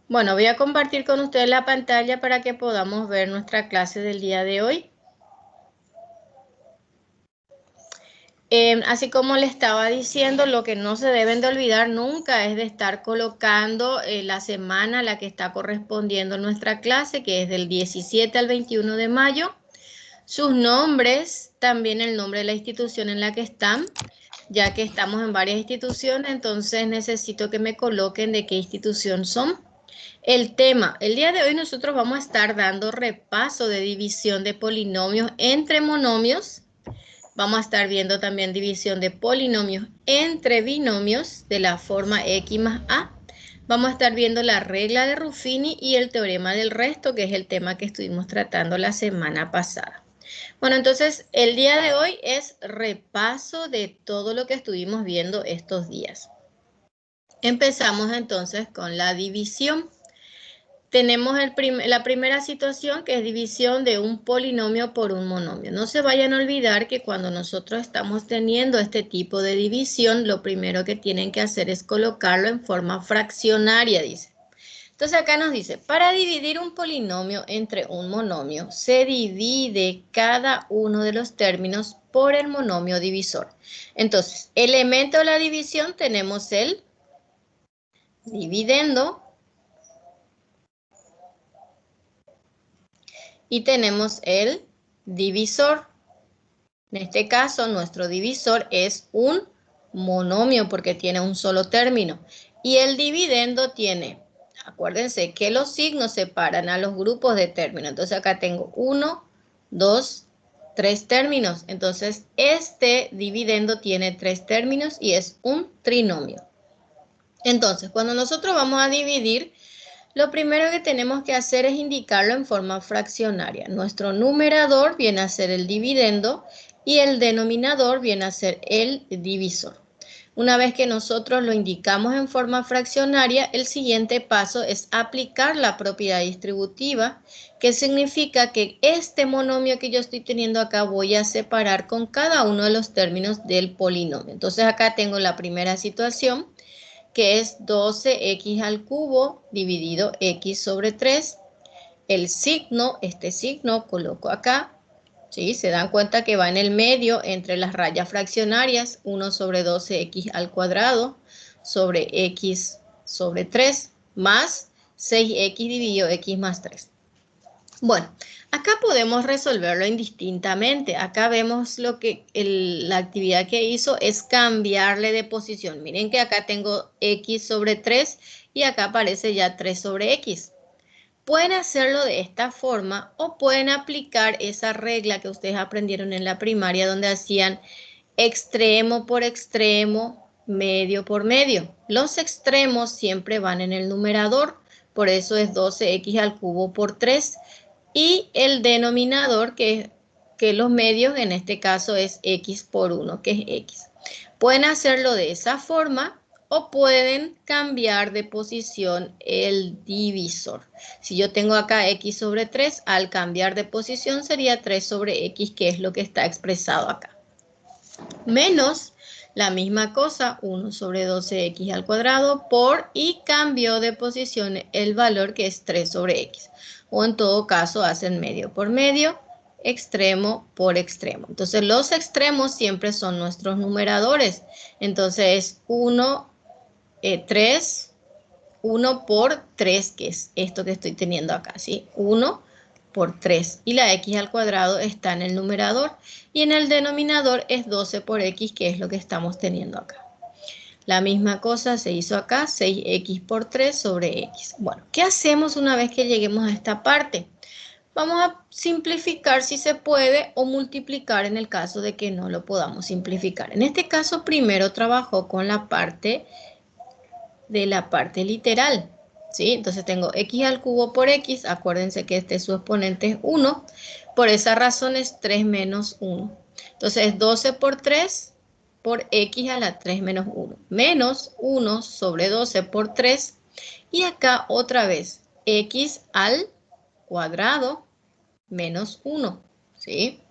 Bueno, voy a compartir con ustedes la pantalla para que podamos ver nuestra clase del día de hoy. Así como le estaba diciendo, lo que no se deben de olvidar nunca es de estar colocando la semana a la que está correspondiendo nuestra clase, que es del 17 al 21 de mayo. Sus nombres, también el nombre de la institución en la que están, ya que estamos en varias instituciones, entonces necesito que me coloquen de qué institución son. El tema, el día de hoy nosotros vamos a estar dando repaso de división de polinomios entre monomios. Vamos a estar viendo también división de polinomios entre binomios de la forma x más a. Vamos a estar viendo la regla de Ruffini y el teorema del resto, que es el tema que estuvimos tratando la semana pasada. Bueno, entonces el día de hoy es repaso de todo lo que estuvimos viendo estos días. Empezamos entonces con la división. Tenemos la primera situación, que es división de un polinomio por un monomio. No se vayan a olvidar que cuando nosotros estamos teniendo este tipo de división, lo primero que tienen que hacer es colocarlo en forma fraccionaria, dice. Entonces acá nos dice, para dividir un polinomio entre un monomio, se divide cada uno de los términos por el monomio divisor. Entonces, elemento de la división tenemos el dividendo y tenemos el divisor. En este caso, nuestro divisor es un monomio porque tiene un solo término. Y el dividendo tiene, acuérdense que los signos separan a los grupos de términos. Entonces acá tengo 1, 2, 3 términos. Entonces este dividendo tiene 3 términos y es un trinomio. Entonces, cuando nosotros vamos a dividir, lo primero que tenemos que hacer es indicarlo en forma fraccionaria. Nuestro numerador viene a ser el dividendo y el denominador viene a ser el divisor. Una vez que nosotros lo indicamos en forma fraccionaria, el siguiente paso es aplicar la propiedad distributiva, que significa que este monomio que yo estoy teniendo acá voy a separar con cada uno de los términos del polinomio. Entonces acá tengo la primera situación, que es 12x al cubo dividido x sobre 3. El signo, este signo coloco acá, ¿sí? Se dan cuenta que va en el medio entre las rayas fraccionarias, 1 sobre 12x al cuadrado sobre x sobre 3 más 6x dividido x más 3. Bueno, acá podemos resolverlo indistintamente. Acá vemos lo que la actividad que hizo es cambiarle de posición. Miren que acá tengo x sobre 3 y acá aparece ya 3 sobre x. Pueden hacerlo de esta forma o pueden aplicar esa regla que ustedes aprendieron en la primaria donde hacían extremo por extremo, medio por medio. Los extremos siempre van en el numerador, por eso es 12x al cubo por 3. Y el denominador, que los medios, en este caso es x por 1, que es x. Pueden hacerlo de esa forma o pueden cambiar de posición el divisor. Si yo tengo acá x sobre 3, al cambiar de posición sería 3 sobre x, que es lo que está expresado acá. Menos la misma cosa, 1 sobre 12x al cuadrado por, y cambio de posición el valor que es 3 sobre x. O en todo caso hacen medio por medio, extremo por extremo. Entonces los extremos siempre son nuestros numeradores. Entonces es 1, 3, 1 por 3, que es esto que estoy teniendo acá, ¿sí? 1 por 3. Y la x al cuadrado está en el numerador. Y en el denominador es 12 por x, que es lo que estamos teniendo acá. La misma cosa se hizo acá, 6x por 3 sobre x. Bueno, ¿qué hacemos una vez que lleguemos a esta parte? Vamos a simplificar si se puede o multiplicar en el caso de que no lo podamos simplificar. En este caso, primero trabajó con la parte de la parte literal, ¿sí? Entonces tengo x al cubo por x, acuérdense que su exponente es 1, por esa razón es 3 menos 1. Entonces es 12 por 3 por x a la 3 menos 1, menos 1 sobre 12 por 3, y acá otra vez x al cuadrado menos 1, ¿sí?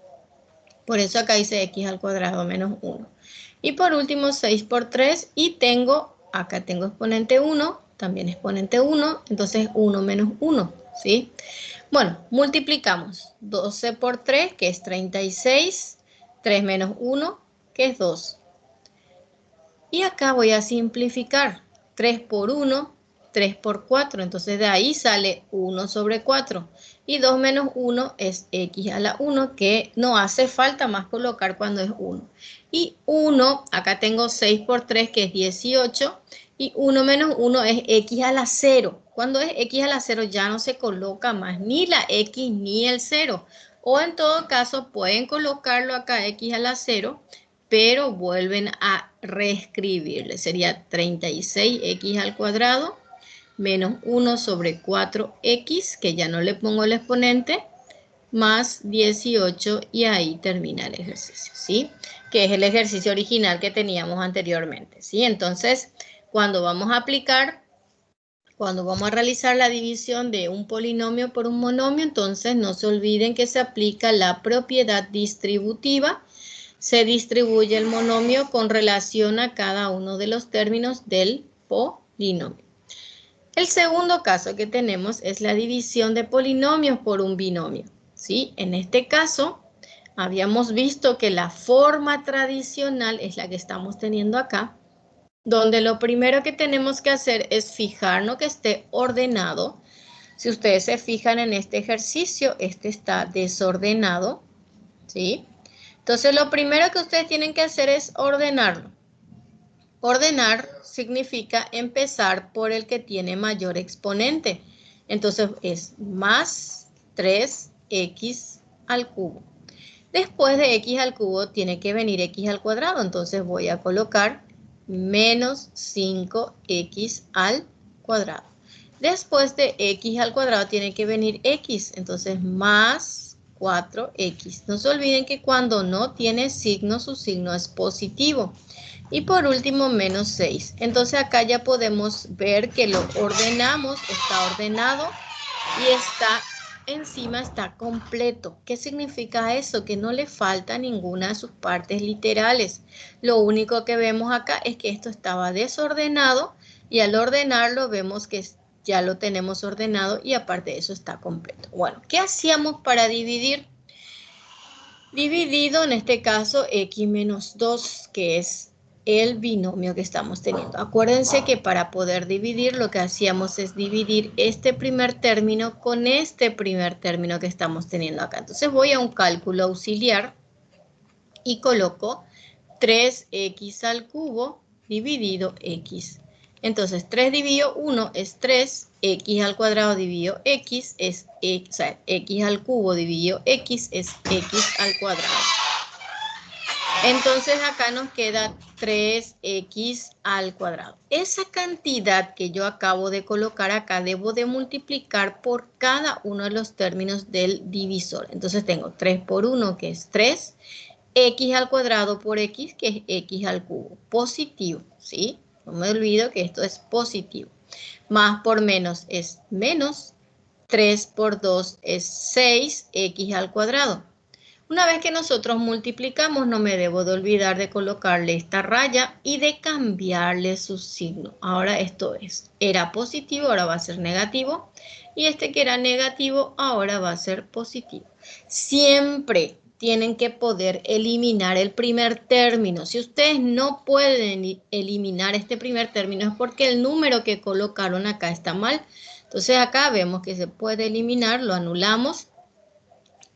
Por eso acá dice x al cuadrado menos 1. Y por último 6 por 3 y acá tengo exponente 1 también exponente 1, entonces 1 menos 1, ¿sí? Bueno, multiplicamos 12 por 3, que es 36, 3 menos 1, que es 2. Y acá voy a simplificar, 3 por 1, 3 por 4, entonces de ahí sale 1 sobre 4. Y 2 menos 1 es x a la 1, que no hace falta más colocar cuando es 1. Y 1, acá tengo 6 por 3, que es 18, y 1 menos 1 es x a la 0. Cuando es x a la 0 ya no se coloca más ni la x ni el 0. O en todo caso pueden colocarlo acá x a la 0, pero vuelven a reescribirle. Sería 36x al cuadrado menos 1 sobre 4x, que ya no le pongo el exponente, más 18, y ahí termina el ejercicio, ¿sí? Que es el ejercicio original que teníamos anteriormente, ¿sí? Entonces, cuando vamos a realizar la división de un polinomio por un monomio, entonces no se olviden que se aplica la propiedad distributiva. Se distribuye el monomio con relación a cada uno de los términos del polinomio. El segundo caso que tenemos es la división de polinomios por un binomio, ¿sí? En este caso, habíamos visto que la forma tradicional es la que estamos teniendo acá, donde lo primero que tenemos que hacer es fijarnos que esté ordenado. Si ustedes se fijan en este ejercicio, este está desordenado, ¿sí? Entonces, lo primero que ustedes tienen que hacer es ordenarlo. Ordenar significa empezar por el que tiene mayor exponente. Entonces, es más 3x al cubo. Después de x al cubo tiene que venir x al cuadrado. Entonces, voy a colocar menos 5x al cuadrado. Después de x al cuadrado tiene que venir x. Entonces, más 4x. No se olviden que cuando no tiene signo, su signo es positivo. Y por último, menos 6. Entonces acá ya podemos ver que lo ordenamos, está ordenado y está encima, está completo. ¿Qué significa eso? Que no le falta ninguna de sus partes literales. Lo único que vemos acá es que esto estaba desordenado y al ordenarlo vemos que ya lo tenemos ordenado y aparte de eso está completo. Bueno, ¿qué hacíamos para dividir? Dividido en este caso x menos 2, que es el binomio que estamos teniendo. Acuérdense que para poder dividir lo que hacíamos es dividir este primer término con este primer término que estamos teniendo acá. Entonces voy a un cálculo auxiliar y coloco 3x al cubo dividido x. Entonces 3 dividido 1 es 3, x al cuadrado dividido x es x, o sea, x al cubo dividido x es x al cuadrado. Entonces acá nos queda 3x al cuadrado. Esa cantidad que yo acabo de colocar acá debo de multiplicar por cada uno de los términos del divisor. Entonces tengo 3 por 1, que es 3, x al cuadrado por x, que es x al cubo. Positivo, ¿sí? No me olvido que esto es positivo. Más por menos es menos. 3 por 2 es 6, x al cuadrado. Una vez que nosotros multiplicamos, no me debo de olvidar de colocarle esta raya y de cambiarle su signo. Ahora esto era positivo, ahora va a ser negativo. Y este que era negativo, ahora va a ser positivo. Siempre tienen que poder eliminar el primer término. Si ustedes no pueden eliminar este primer término es porque el número que colocaron acá está mal. Entonces acá vemos que se puede eliminar, lo anulamos.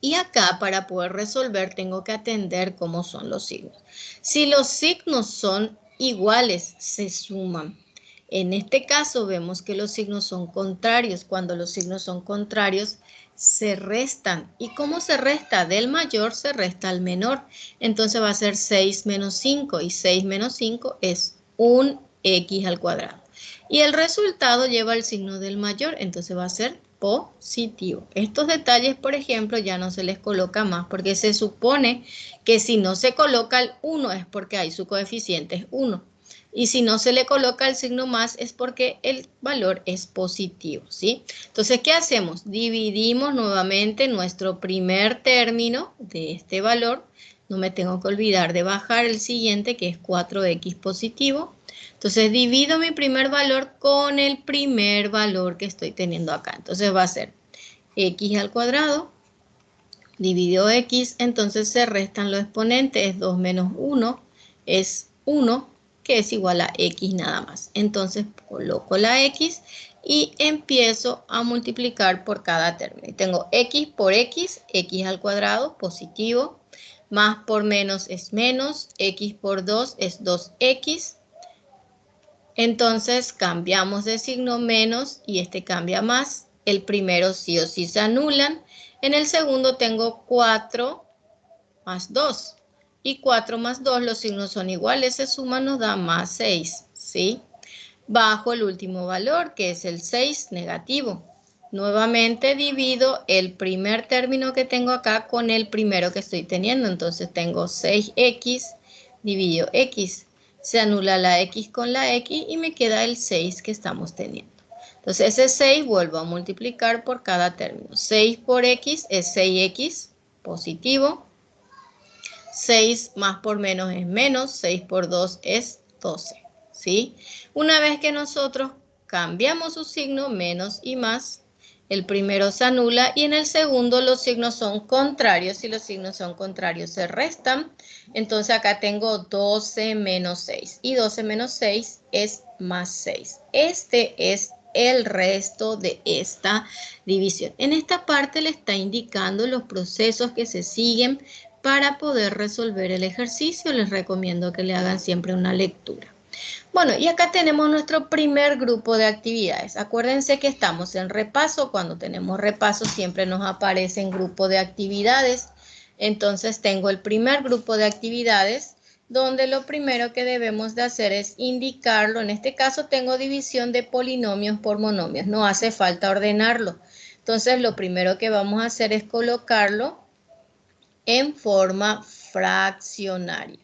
Y acá para poder resolver tengo que atender cómo son los signos. Si los signos son iguales, se suman. En este caso vemos que los signos son contrarios. Cuando los signos son contrarios, se restan. ¿Y cómo se resta? Del mayor se resta al menor. Entonces va a ser 6 menos 5. Y 6 menos 5 es un x al cuadrado. Y el resultado lleva el signo del mayor. Entonces va a ser positivo. Estos detalles, por ejemplo, ya no se les coloca más porque se supone que si no se coloca el 1 es porque ahí su coeficiente es 1. Y si no se le coloca el signo más es porque el valor es positivo, ¿sí? Entonces, ¿qué hacemos? Dividimos nuevamente nuestro primer término de este valor, no me tengo que olvidar de bajar el siguiente, que es 4x positivo. Entonces divido mi primer valor con el primer valor que estoy teniendo acá. Entonces va a ser x al cuadrado dividido x, entonces se restan los exponentes, 2 menos 1 es 1, que es igual a x nada más. Entonces coloco la x y empiezo a multiplicar por cada término. Y tengo x por x, x al cuadrado, positivo, más por menos es menos, x por 2 es 2x. Entonces cambiamos de signo menos y este cambia más. El primero sí o sí se anulan. En el segundo tengo 4 más 2. Y 4 más 2, los signos son iguales, se suman, nos da más 6, ¿sí? Bajo el último valor, que es el 6, negativo. Nuevamente divido el primer término que tengo acá con el primero que estoy teniendo. Entonces tengo 6x dividido x. Se anula la x con la x y me queda el 6 que estamos teniendo. Entonces ese 6 vuelvo a multiplicar por cada término. 6 por x es 6x positivo. 6 más por menos es menos. 6 por 2 es 12. ¿Sí? Una vez que nosotros cambiamos su signo, menos y más, el primero se anula y en el segundo los signos son contrarios. Si los signos son contrarios se restan. Entonces acá tengo 12 menos 6 y 12 menos 6 es más 6. Este es el resto de esta división. En esta parte le está indicando los procesos que se siguen para poder resolver el ejercicio. Les recomiendo que le hagan siempre una lectura. Bueno, y acá tenemos nuestro primer grupo de actividades. Acuérdense que estamos en repaso. Cuando tenemos repaso siempre nos aparece en grupo de actividades. Entonces tengo el primer grupo de actividades donde lo primero que debemos de hacer es indicarlo. En este caso tengo división de polinomios por monomios. No hace falta ordenarlo. Entonces lo primero que vamos a hacer es colocarlo en forma fraccionaria.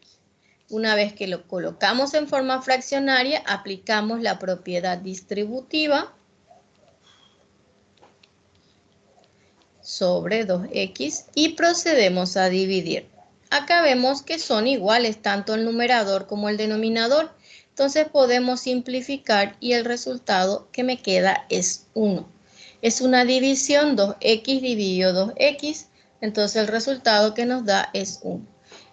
Una vez que lo colocamos en forma fraccionaria, aplicamos la propiedad distributiva sobre 2x y procedemos a dividir. Acá vemos que son iguales tanto el numerador como el denominador. Entonces podemos simplificar y el resultado que me queda es 1. Es una división, 2x dividido 2x. Entonces el resultado que nos da es 1.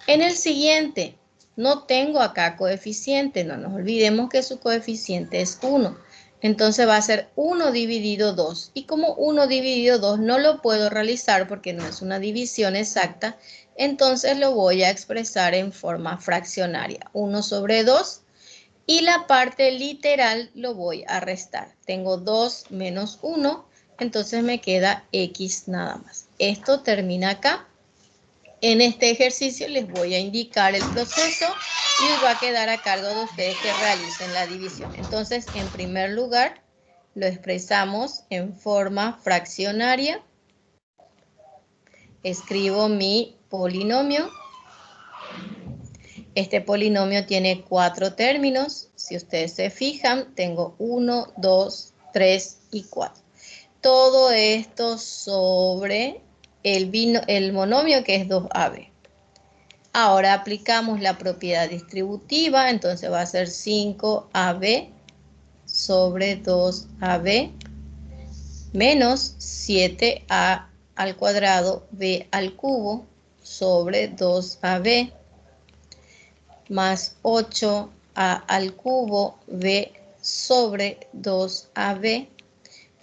En el siguiente, no tengo acá coeficiente, no nos olvidemos que su coeficiente es 1. Entonces va a ser 1 dividido 2. Y como 1 dividido 2 no lo puedo realizar porque no es una división exacta, entonces lo voy a expresar en forma fraccionaria. 1 sobre 2 y la parte literal lo voy a restar. Tengo 2 menos 1, entonces me queda x nada más. Esto termina acá. En este ejercicio les voy a indicar el proceso y va a quedar a cargo de ustedes que realicen la división. Entonces, en primer lugar, lo expresamos en forma fraccionaria. Escribo mi polinomio. Este polinomio tiene 4 términos. Si ustedes se fijan, tengo 1, 2, 3 y 4. Todo esto sobre el monomio que es 2AB. Ahora aplicamos la propiedad distributiva, entonces va a ser 5AB sobre 2AB menos 7A al cuadrado B al cubo sobre 2AB más 8A al cubo B sobre 2AB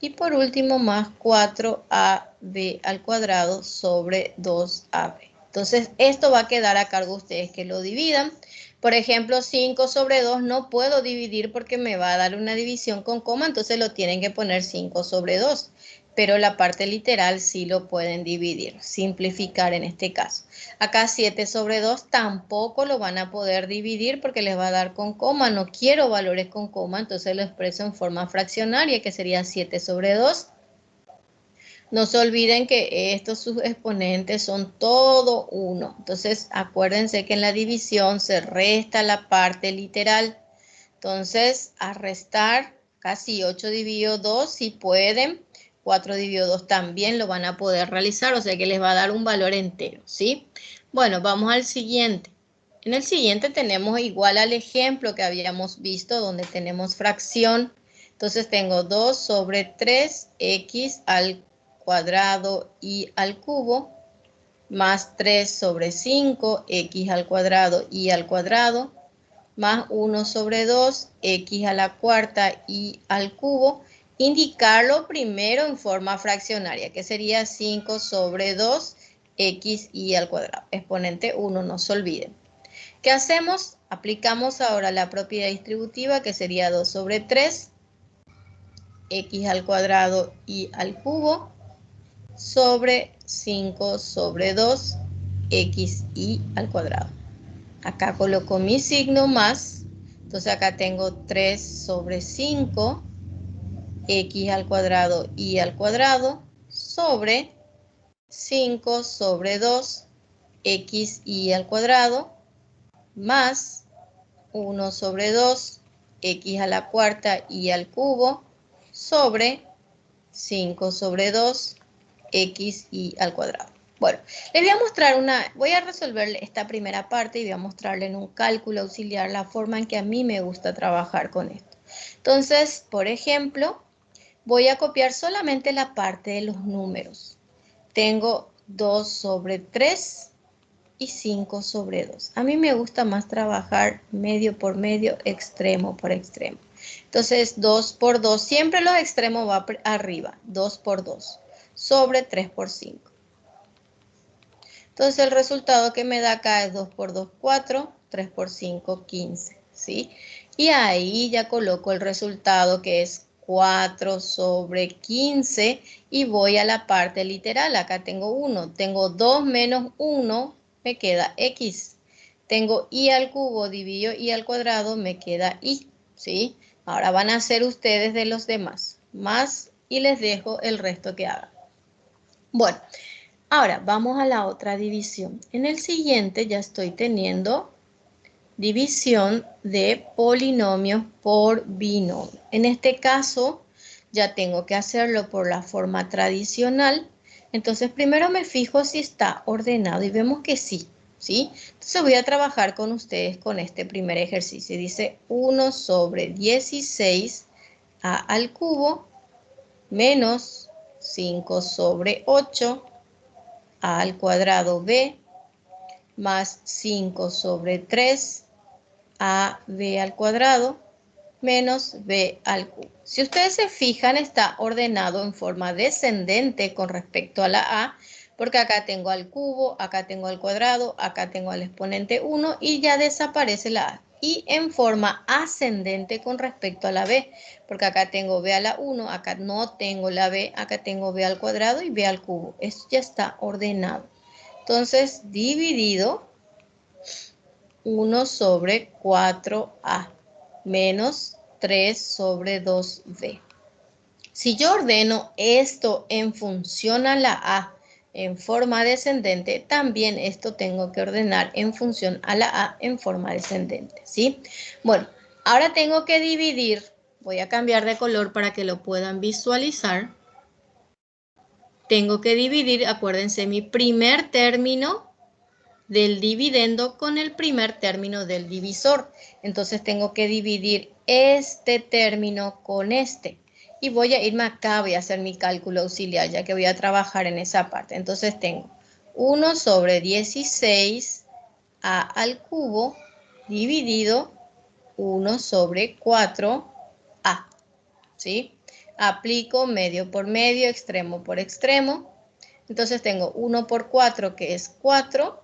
y por último más 4AB al cuadrado sobre 2AB. Entonces, esto va a quedar a cargo de ustedes que lo dividan. Por ejemplo, 5 sobre 2 no puedo dividir porque me va a dar una división con coma, entonces lo tienen que poner 5 sobre 2. Pero la parte literal sí lo pueden dividir, simplificar en este caso. Acá 7 sobre 2 tampoco lo van a poder dividir porque les va a dar con coma. No quiero valores con coma, entonces lo expreso en forma fraccionaria, que sería 7 sobre 2. No se olviden que estos sus exponentes son todo 1. Entonces, acuérdense que en la división se resta la parte literal. Entonces, a restar casi 8 dividido 2, si pueden. 4 dividido 2 también lo van a poder realizar, o sea que les va a dar un valor entero, ¿sí? Bueno, vamos al siguiente. En el siguiente tenemos igual al ejemplo que habíamos visto donde tenemos fracción. Entonces tengo 2 sobre 3x al cuadrado y al cubo más 3 sobre 5 x al cuadrado y al cuadrado más 1 sobre 2 x a la cuarta y al cubo. Indicarlo primero en forma fraccionaria, que sería 5 sobre 2 x y al cuadrado. Exponente 1, no se olviden. ¿Qué hacemos? Aplicamos ahora la propiedad distributiva, que sería 2 sobre 3 x al cuadrado y al cubo sobre 5 sobre 2 x y al cuadrado. Acá coloco mi signo más, entonces acá tengo 3 sobre 5 x al cuadrado y al cuadrado sobre 5 sobre 2 x y al cuadrado más 1 sobre 2 x a la cuarta y al cubo sobre 5 sobre 2 x y al cuadrado. Bueno, les voy a mostrar voy a resolver esta primera parte y voy a mostrarle en un cálculo auxiliar la forma en que a mí me gusta trabajar con esto. Entonces, por ejemplo, voy a copiar solamente la parte de los números. Tengo 2 sobre 3 y 5 sobre 2. A mí me gusta más trabajar medio por medio, extremo por extremo. Entonces, 2 por 2, siempre los extremos va arriba, 2 por 2, sobre 3 por 5. Entonces, el resultado que me da acá es 2 por 2, 4, 3 por 5, 15, ¿sí? Y ahí ya coloco el resultado que es 4 sobre 15 y voy a la parte literal. Acá tengo 1, tengo 2 menos 1, me queda x. Tengo y al cubo dividido y al cuadrado, me queda y, ¿sí? Ahora van a hacer ustedes de los demás, más y les dejo el resto que hagan. Bueno, ahora vamos a la otra división. En el siguiente ya estoy teniendo división de polinomios por binomio. En este caso ya tengo que hacerlo por la forma tradicional. Entonces primero me fijo si está ordenado y vemos que sí, ¿sí? Entonces voy a trabajar con ustedes con este primer ejercicio. Dice 1 sobre 16 a al cubo menos 5 sobre 8 a al cuadrado b más 5 sobre 3 ab al cuadrado menos b al cubo. Si ustedes se fijan, está ordenado en forma descendente con respecto a la a, porque acá tengo al cubo, acá tengo al cuadrado, acá tengo al exponente 1 y ya desaparece la a. Y en forma ascendente con respecto a la b, porque acá tengo b a la 1, acá no tengo la b, acá tengo b al cuadrado y b al cubo. Esto ya está ordenado. Entonces, dividido 1 sobre 4a menos 3 sobre 2b. Si yo ordeno esto en función a la a en forma descendente, también esto tengo que ordenar en función a la a en forma descendente, ¿sí? Bueno, ahora tengo que dividir, voy a cambiar de color para que lo puedan visualizar. Tengo que dividir, acuérdense, mi primer término del dividendo con el primer término del divisor. Entonces tengo que dividir este término con este. Y voy a irme acá, voy a hacer mi cálculo auxiliar, ya que voy a trabajar en esa parte. Entonces tengo 1 sobre 16 a al cubo dividido 1 sobre 4a. ¿Sí? Aplico medio por medio, extremo por extremo. Entonces tengo 1 por 4, que es 4.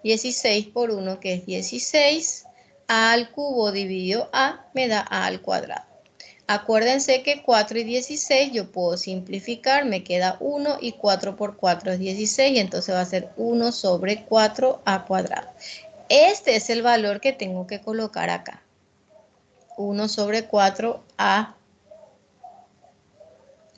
16 por 1, que es 16, a al cubo dividido a me da a al cuadrado. Acuérdense que 4 y 16 yo puedo simplificar, me queda 1 y 4 por 4 es 16, y entonces va a ser 1 sobre 4a cuadrado. Este es el valor que tengo que colocar acá. 1 sobre 4a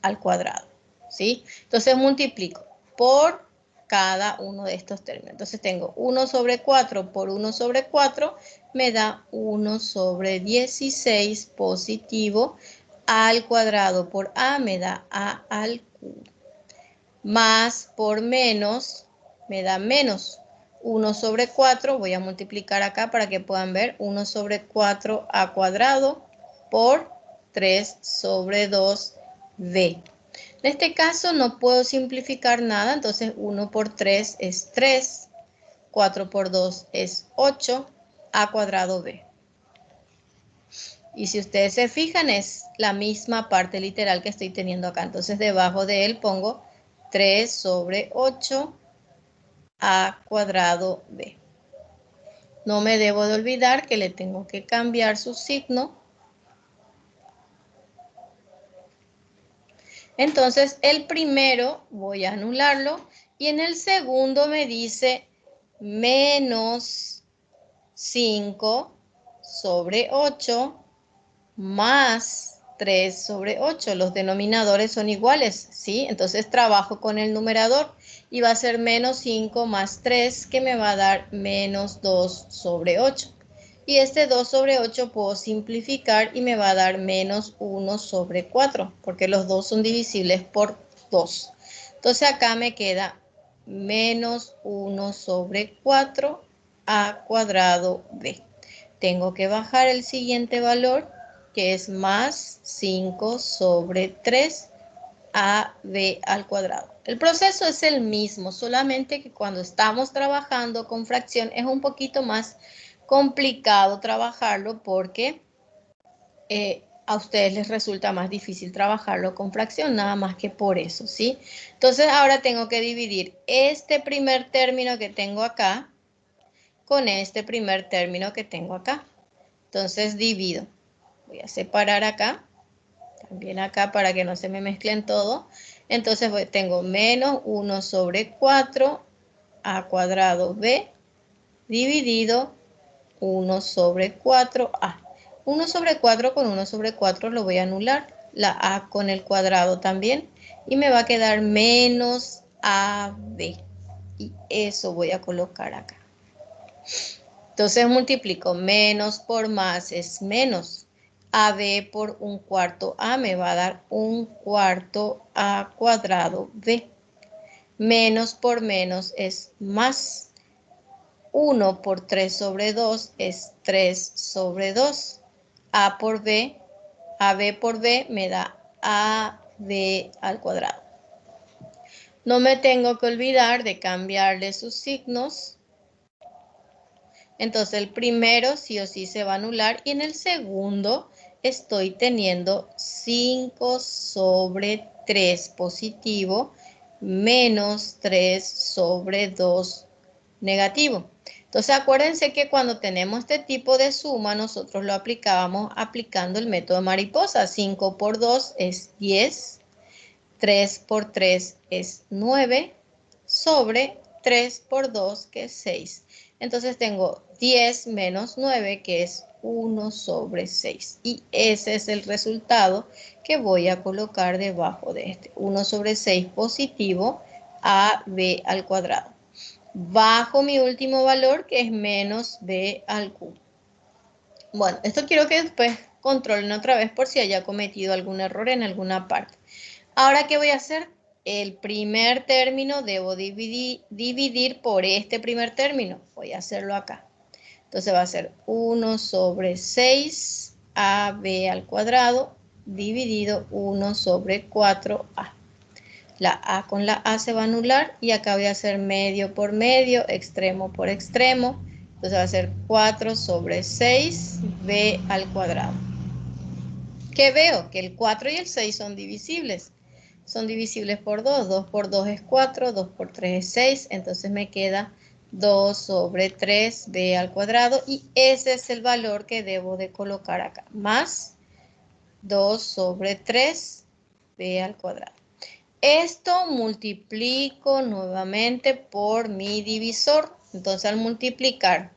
al cuadrado, ¿sí? Entonces multiplico por cada uno de estos términos. Entonces tengo 1 sobre 4 por 1 sobre 4 me da 1 sobre 16 positivo al cuadrado por a me da a al cubo. Más por menos me da menos. 1 sobre 4, voy a multiplicar acá para que puedan ver, 1 sobre 4a cuadrado por 3 sobre 2b. En este caso no puedo simplificar nada, entonces 1 por 3 es 3, 4 por 2 es 8, a cuadrado b. Y si ustedes se fijan, es la misma parte literal que estoy teniendo acá. Entonces debajo de él pongo 3 sobre 8 a cuadrado b. No me debo de olvidar que le tengo que cambiar su signo. Entonces el primero voy a anularlo y en el segundo me dice menos 5 sobre 8 más 3 sobre 8. Los denominadores son iguales, ¿sí? Entonces trabajo con el numerador y va a ser menos 5 más 3 que me va a dar menos 2 sobre 8. Y este 2 sobre 8 puedo simplificar y me va a dar menos 1 sobre 4, porque los dos son divisibles por 2. Entonces acá me queda menos 1 sobre 4 a cuadrado b. Tengo que bajar el siguiente valor, que es más 5 sobre 3 AB al cuadrado. El proceso es el mismo, solamente que cuando estamos trabajando con fracción es un poquito más complicado trabajarlo porque a ustedes les resulta más difícil trabajarlo con fracción, nada más que por eso, ¿sí? Entonces ahora tengo que dividir este primer término que tengo acá con este primer término que tengo acá. Entonces divido. Voy a separar acá, también acá para que no se me mezclen todo. Entonces tengo menos 1 sobre 4 a cuadrado b dividido 1 sobre 4a. 1 sobre 4 con 1 sobre 4 lo voy a anular. La a con el cuadrado también. Y me va a quedar menos ab. Y eso voy a colocar acá. Entonces multiplico menos por más es menos. AB por un cuarto A me va a dar un cuarto A cuadrado B. Menos por menos es más. 1 por 3 sobre 2 es 3 sobre 2. A por B, AB por B me da AB al cuadrado. No me tengo que olvidar de cambiarle sus signos. Entonces el primero sí o sí se va a anular y en el segundo estoy teniendo 5 sobre 3 positivo menos 3 sobre 2 negativo. Entonces acuérdense que cuando tenemos este tipo de suma nosotros lo aplicábamos aplicando el método mariposa. 5 por 2 es 10, 3 por 3 es 9 sobre 3 por 2 que es 6. Entonces tengo 10 menos 9 que es 1 sobre 6. Y ese es el resultado que voy a colocar debajo de este. 1 sobre 6 positivo a b al cuadrado. Bajo mi último valor que es menos b al cubo. Bueno, esto quiero que después controlen otra vez por si haya cometido algún error en alguna parte. Ahora, ¿qué voy a hacer? El primer término debo dividir por este primer término. Voy a hacerlo acá. Entonces va a ser 1 sobre 6 AB al cuadrado dividido 1 sobre 4A. La A con la A se va a anular y acá voy a hacer medio por medio, extremo por extremo. Entonces va a ser 4 sobre 6B al cuadrado. ¿Qué veo? Que el 4 y el 6 son divisibles. Son divisibles por 2. 2 por 2 es 4, 2 por 3 es 6. Entonces me queda 2 sobre 3b al cuadrado. Y ese es el valor que debo de colocar acá. Más 2 sobre 3b al cuadrado. Esto multiplico nuevamente por mi divisor. Entonces al multiplicar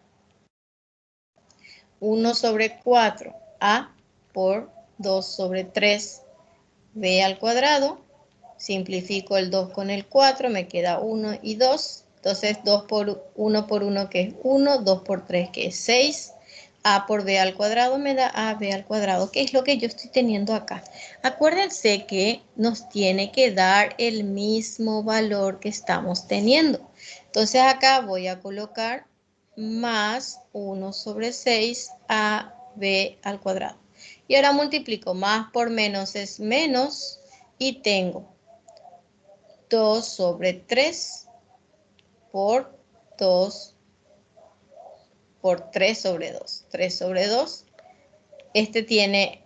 1 sobre 4a por 2 sobre 3b al cuadrado. Simplifico el 2 con el 4, me queda 1 y 2. Entonces 2 por 1 que es 1, 2 por 3 que es 6. A por B al cuadrado me da AB al cuadrado, que es lo que yo estoy teniendo acá. Acuérdense que nos tiene que dar el mismo valor que estamos teniendo. Entonces acá voy a colocar más 1 sobre 6 AB al cuadrado. Y ahora multiplico, más por menos es menos, y tengo 2 sobre 3 por 2 por 3 sobre 2. 3 sobre 2. Este tiene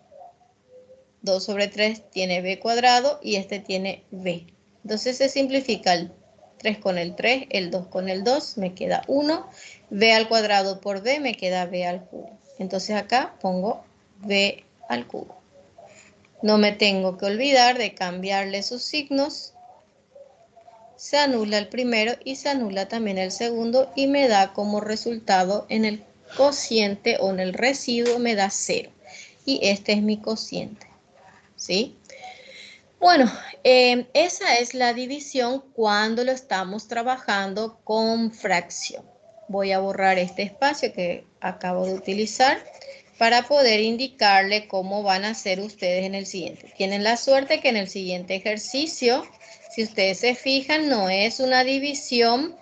2 sobre 3, tiene b cuadrado, y este tiene b. Entonces se simplifica el 3 con el 3, el 2 con el 2, me queda 1. b al cuadrado por b, me queda b al cubo. Entonces acá pongo b al cubo. No me tengo que olvidar de cambiarle sus signos. Se anula el primero y se anula también el segundo, y me da como resultado en el cociente o en el residuo me da 0. Y este es mi cociente, ¿sí? Bueno, esa es la división cuando lo estamos trabajando con fracción. Voy a borrar este espacio que acabo de utilizar para poder indicarle cómo van a hacer ustedes en el siguiente. Tienen la suerte que en el siguiente ejercicio, si ustedes se fijan, no es una división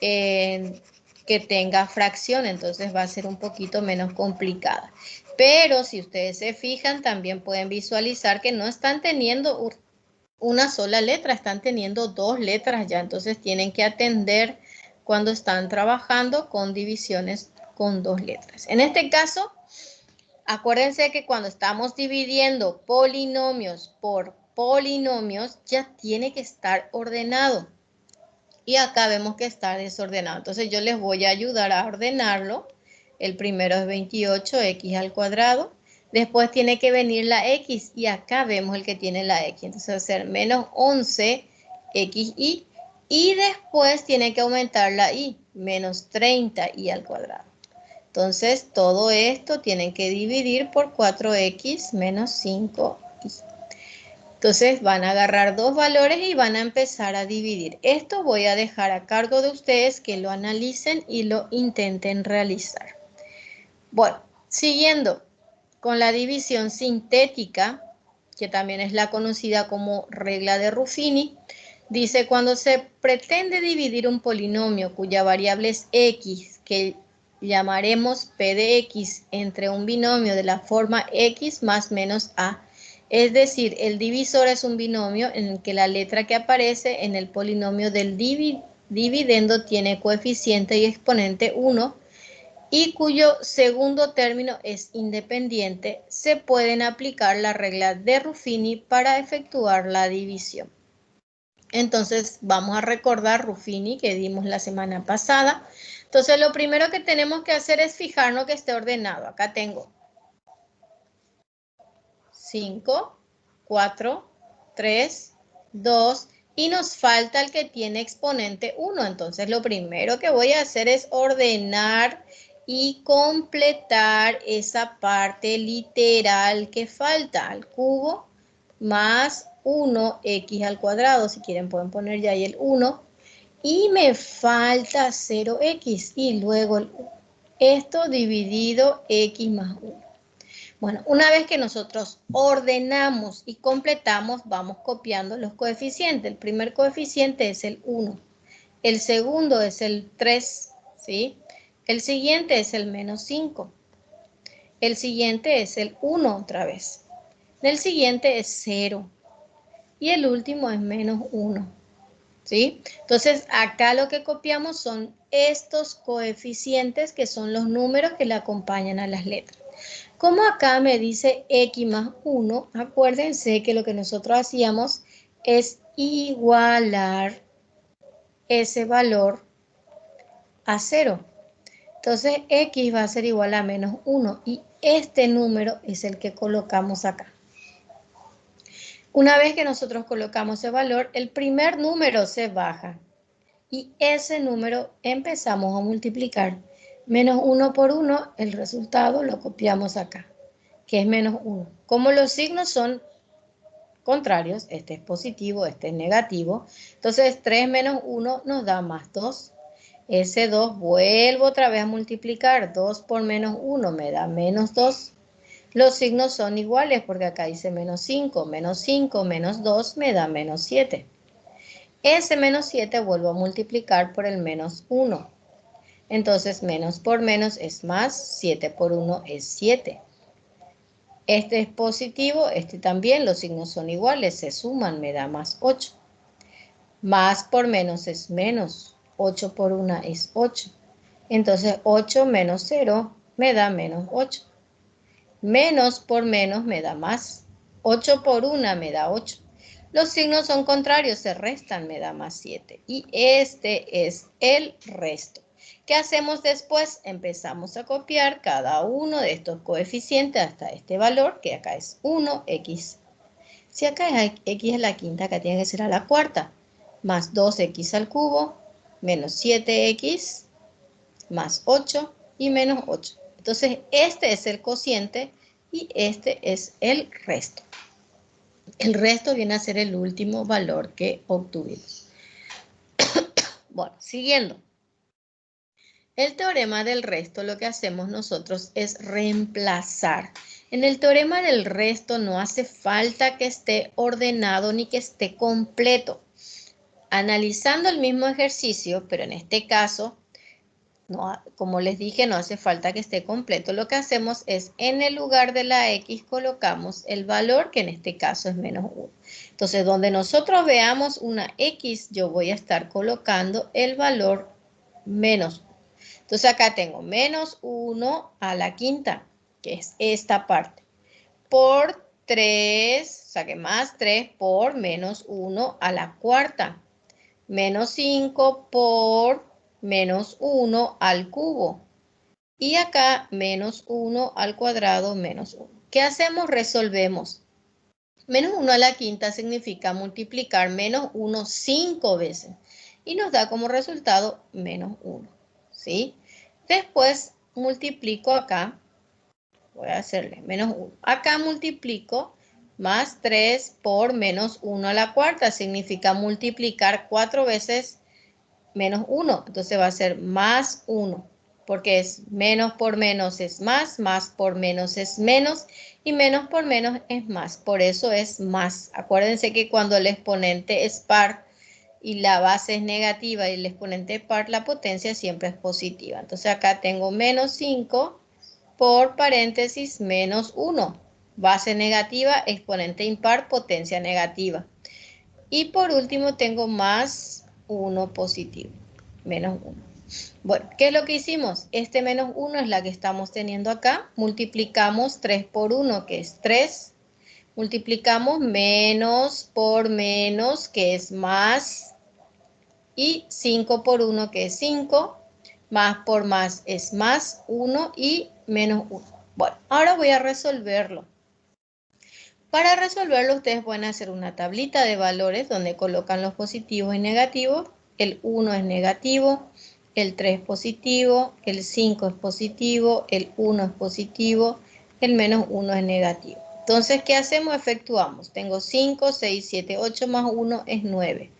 que tenga fracción, entonces va a ser un poquito menos complicada. Pero si ustedes se fijan, también pueden visualizar que no están teniendo una sola letra, están teniendo dos letras ya, entonces tienen que atender cuando están trabajando con divisiones con dos letras. En este caso, acuérdense que cuando estamos dividiendo polinomios por polinomios, ya tiene que estar ordenado. Y acá vemos que está desordenado. Entonces yo les voy a ayudar a ordenarlo. El primero es 28x al cuadrado. Después tiene que venir la x y acá vemos el que tiene la x. Entonces va a ser menos 11xy. Y después tiene que aumentar la y, menos 30y al cuadrado. Entonces todo esto tienen que dividir por 4x menos 5y. Entonces van a agarrar dos valores y van a empezar a dividir. Esto voy a dejar a cargo de ustedes que lo analicen y lo intenten realizar. Bueno, siguiendo con la división sintética, que también es la conocida como regla de Ruffini, dice cuando se pretende dividir un polinomio cuya variable es x, que llamaremos p de x, entre un binomio de la forma x más menos a. Es decir, el divisor es un binomio en el que la letra que aparece en el polinomio del dividendo tiene coeficiente y exponente 1 y cuyo segundo término es independiente. Se pueden aplicar la regla de Ruffini para efectuar la división. Entonces vamos a recordar Ruffini que dimos la semana pasada. Entonces lo primero que tenemos que hacer es fijarnos que esté ordenado. Acá tengo 5, 4, 3, 2 y nos falta el que tiene exponente 1. Entonces lo primero que voy a hacer es ordenar y completar esa parte literal que falta, al cubo más 1x al cuadrado. Si quieren pueden poner ya ahí el 1. Y me falta 0x y luego esto dividido x más 1. Bueno, una vez que nosotros ordenamos y completamos, vamos copiando los coeficientes. El primer coeficiente es el 1. El segundo es el 3, ¿sí? El siguiente es el menos 5. El siguiente es el 1 otra vez. El siguiente es 0. Y el último es menos 1, ¿sí? Entonces, acá lo que copiamos son estos coeficientes que son los números que le acompañan a las letras. Como acá me dice x más 1, acuérdense que lo que nosotros hacíamos es igualar ese valor a 0. Entonces x va a ser igual a menos 1 y este número es el que colocamos acá. Una vez que nosotros colocamos ese valor, el primer número se baja y ese número empezamos a multiplicar. Menos 1 por 1, el resultado lo copiamos acá, que es menos 1. Como los signos son contrarios, este es positivo, este es negativo, entonces 3 menos 1 nos da más 2. Ese 2 vuelvo otra vez a multiplicar. 2 por menos 1 me da menos 2. Los signos son iguales porque acá dice menos 5. Menos 5 menos 2 me da menos 7. Ese menos 7 vuelvo a multiplicar por el menos 1. Entonces, menos por menos es más, 7 por 1 es 7. Este es positivo, este también, los signos son iguales, se suman, me da más 8. Más por menos es menos, 8 por 1 es 8. Entonces, 8 menos 0 me da menos 8. Menos por menos me da más, 8 por 1 me da 8. Los signos son contrarios, se restan, me da más 7. Y este es el resto. ¿Qué hacemos después? Empezamos a copiar cada uno de estos coeficientes hasta este valor, que acá es 1x. Si acá es x a la quinta, acá tiene que ser a la cuarta. Más 2x al cubo, menos 7x, más 8 y menos 8. Entonces, este es el cociente y este es el resto. El resto viene a ser el último valor que obtuvimos. Bueno, siguiendo. El teorema del resto, lo que hacemos nosotros es reemplazar. En el teorema del resto no hace falta que esté ordenado ni que esté completo. Analizando el mismo ejercicio, pero en este caso, no, como les dije, no hace falta que esté completo. Lo que hacemos es, en el lugar de la x, colocamos el valor, que en este caso es menos 1. Entonces, donde nosotros veamos una x, yo voy a estar colocando el valor menos 1. Entonces, acá tengo menos 1 a la quinta, que es esta parte, por 3, o sea que más 3 por menos 1 a la cuarta, menos 5 por menos 1 al cubo. Y acá menos 1 al cuadrado menos 1. ¿Qué hacemos? Resolvemos. Menos 1 a la quinta significa multiplicar menos 1 5 veces. Y nos da como resultado menos 1. ¿Sí? Después multiplico acá. Voy a hacerle menos 1. Acá multiplico más 3 por menos 1 a la cuarta. Significa multiplicar 4 veces menos 1. Entonces va a ser más 1, porque es menos por menos es más por menos es menos, y menos por menos es más. Por eso es más. Acuérdense que cuando el exponente es par y la base es negativa y el exponente es par, la potencia siempre es positiva. Entonces acá tengo menos 5 por paréntesis menos 1. Base negativa, exponente impar, potencia negativa. Y por último tengo más 1 positivo, menos 1. Bueno, ¿qué es lo que hicimos? Este menos 1 es la que estamos teniendo acá. Multiplicamos 3 por 1, que es 3. Multiplicamos menos por menos, que es más. Y 5 por 1, que es 5. Más por más es más 1 y menos 1. Bueno, ahora voy a resolverlo. Para resolverlo, ustedes pueden hacer una tablita de valores donde colocan los positivos y negativos. El 1 es negativo, el 3 es positivo, el 5 es positivo, el 1 es positivo, el menos 1 es negativo. Entonces, ¿qué hacemos? Efectuamos. Tengo 5, 6, 7, 8 más 1 es 9.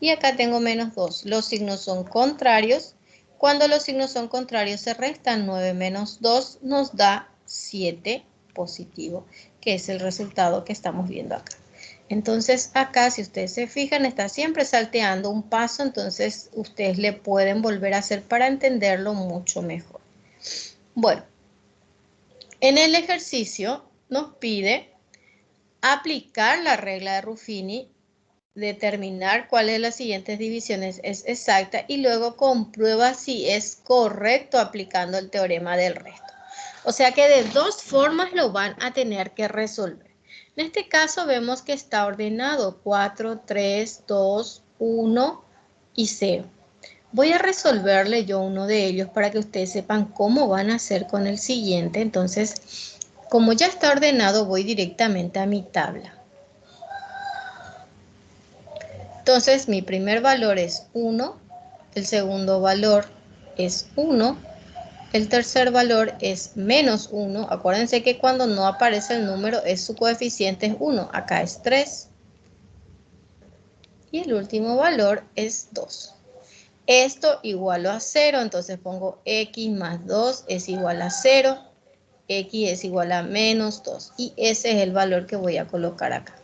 Y acá tengo menos 2. Los signos son contrarios. Cuando los signos son contrarios se restan. 9 menos 2 nos da 7 positivo, que es el resultado que estamos viendo acá. Entonces acá, si ustedes se fijan, está siempre salteando un paso, entonces ustedes le pueden volver a hacer para entenderlo mucho mejor. Bueno, en el ejercicio nos pide aplicar la regla de Ruffini, determinar cuál de las siguientes divisiones es exacta y luego comprueba si es correcto aplicando el teorema del resto. O sea que de dos formas lo van a tener que resolver. En este caso vemos que está ordenado 4, 3, 2, 1 y 0. Voy a resolverle yo uno de ellos para que ustedes sepan cómo van a hacer con el siguiente. Entonces, como ya está ordenado, voy directamente a mi tabla. Entonces, mi primer valor es 1, el segundo valor es 1, el tercer valor es menos 1. Acuérdense que cuando no aparece el número, su coeficiente es 1. Acá es 3. Y el último valor es 2. Esto igual a 0, entonces pongo x más 2 es igual a 0. X es igual a menos 2. Y ese es el valor que voy a colocar acá.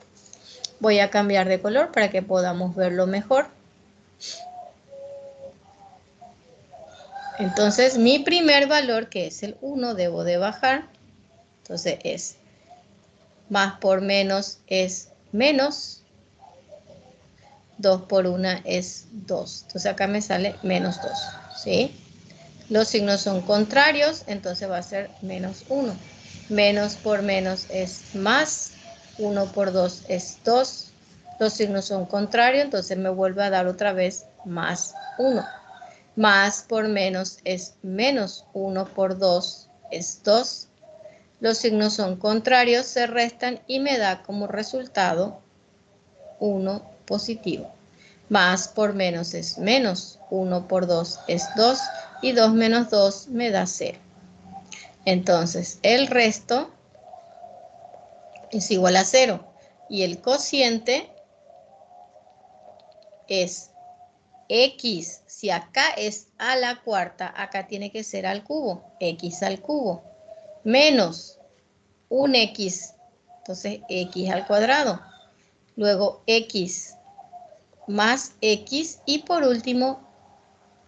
Voy a cambiar de color para que podamos verlo mejor. Entonces, mi primer valor, que es el 1, debo de bajar. Entonces, es más por menos es menos. 2 por 1 es 2. Entonces, acá me sale menos 2. ¿Sí? Los signos son contrarios, entonces va a ser menos 1. Menos por menos es más. 1 por 2 es 2. Los signos son contrarios, entonces me vuelve a dar otra vez más 1. Más por menos es menos. 1 por 2 es 2. Los signos son contrarios, se restan y me da como resultado 1 positivo. Más por menos es menos. 1 por 2 es 2. Y 2 menos 2 me da 0. Entonces, el resto es igual a 0. Y el cociente es x. Si acá es a la cuarta, acá tiene que ser al cubo. X al cubo. Menos un x. Entonces, x al cuadrado. Luego, x más x. Y por último,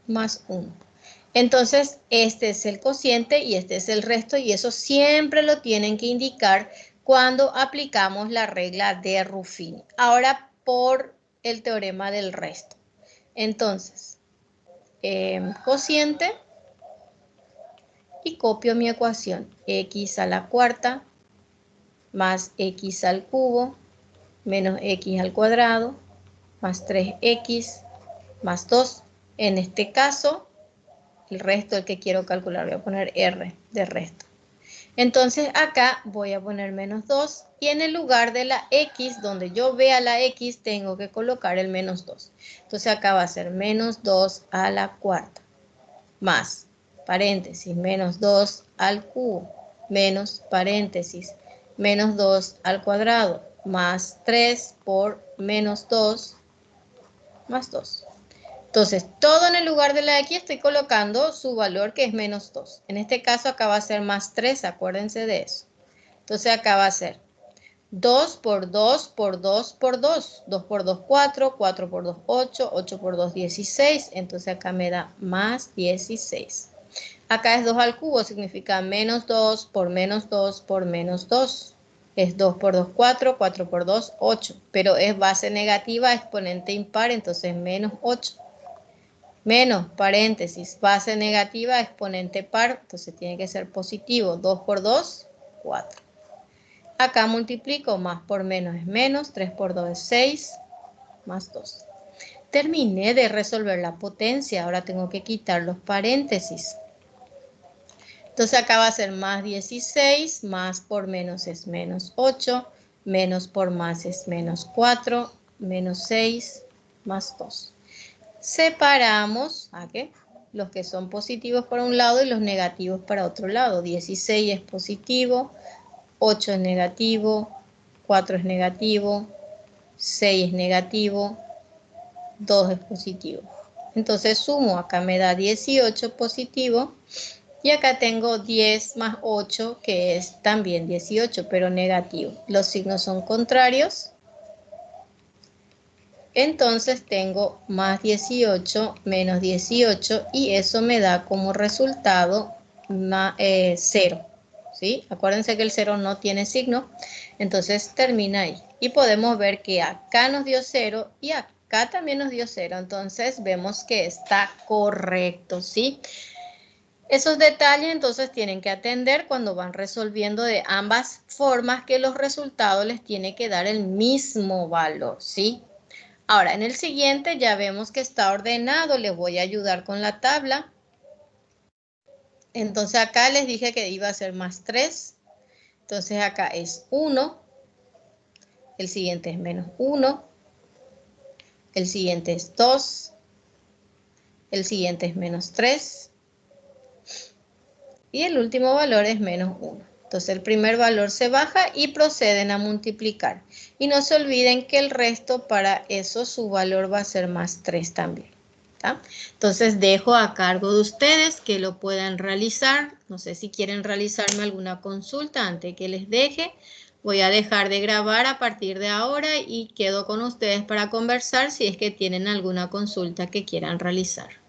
más 1. Entonces, este es el cociente y este es el resto, y eso siempre lo tienen que indicar cuando aplicamos la regla de Ruffini. Ahora, por el teorema del resto. Entonces, cociente, y copio mi ecuación. X a la cuarta más x al cubo menos x al cuadrado más 3x más 2. En este caso, el resto, el que quiero calcular, voy a poner R de resto. Entonces acá voy a poner menos 2 y en el lugar de la X, donde yo vea la X, tengo que colocar el menos 2. Entonces acá va a ser menos 2 a la cuarta más, paréntesis, menos 2 al cubo, menos, paréntesis, menos 2 al cuadrado, más 3 por menos 2, más 2. Entonces, todo en el lugar de la X estoy colocando su valor, que es menos 2. En este caso, acá va a ser más 3, acuérdense de eso. Entonces, acá va a ser 2 por 2 por 2 por 2. 2 por 2, 4. 4 por 2, 8. 8 por 2, 16. Entonces, acá me da más 16. Acá es 2 al cubo, significa menos 2 por menos 2 por menos 2. Es 2 por 2, 4. 4 por 2, 8. Pero es base negativa, exponente impar, entonces menos 8. Menos, paréntesis, base negativa, exponente par, entonces tiene que ser positivo. 2 por 2, 4. Acá multiplico, más por menos es menos, 3 por 2 es 6, más 2. Terminé de resolver la potencia, ahora tengo que quitar los paréntesis. Entonces acá va a ser más 16, más por menos es menos 8, menos por más es menos 4, menos 6, más 2. Separamos ¿qué? Los que son positivos para un lado y los negativos para otro lado. 16 es positivo, 8 es negativo, 4 es negativo, 6 es negativo, 2 es positivo. Entonces sumo, acá me da 18 positivo y acá tengo 10 más 8 que es también 18 pero negativo. Los signos son contrarios. Entonces tengo más 18 menos 18 y eso me da como resultado 0. ¿Sí? Acuérdense que el 0 no tiene signo, entonces termina ahí. Y podemos ver que acá nos dio 0 y acá también nos dio 0. Entonces vemos que está correcto, ¿sí? Esos detalles entonces tienen que atender cuando van resolviendo de ambas formas, que los resultados les tiene que dar el mismo valor, ¿sí? Ahora, en el siguiente ya vemos que está ordenado. Les voy a ayudar con la tabla. Entonces acá les dije que iba a ser más 3. Entonces acá es 1. El siguiente es menos 1. El siguiente es 2. El siguiente es menos 3. Y el último valor es menos 1. Entonces el primer valor se baja y proceden a multiplicar. Y no se olviden que el resto para eso su valor va a ser más 3 también. ¿Está? Entonces dejo a cargo de ustedes que lo puedan realizar. No sé si quieren realizarme alguna consulta antes que les deje. Voy a dejar de grabar a partir de ahora y quedo con ustedes para conversar si es que tienen alguna consulta que quieran realizar.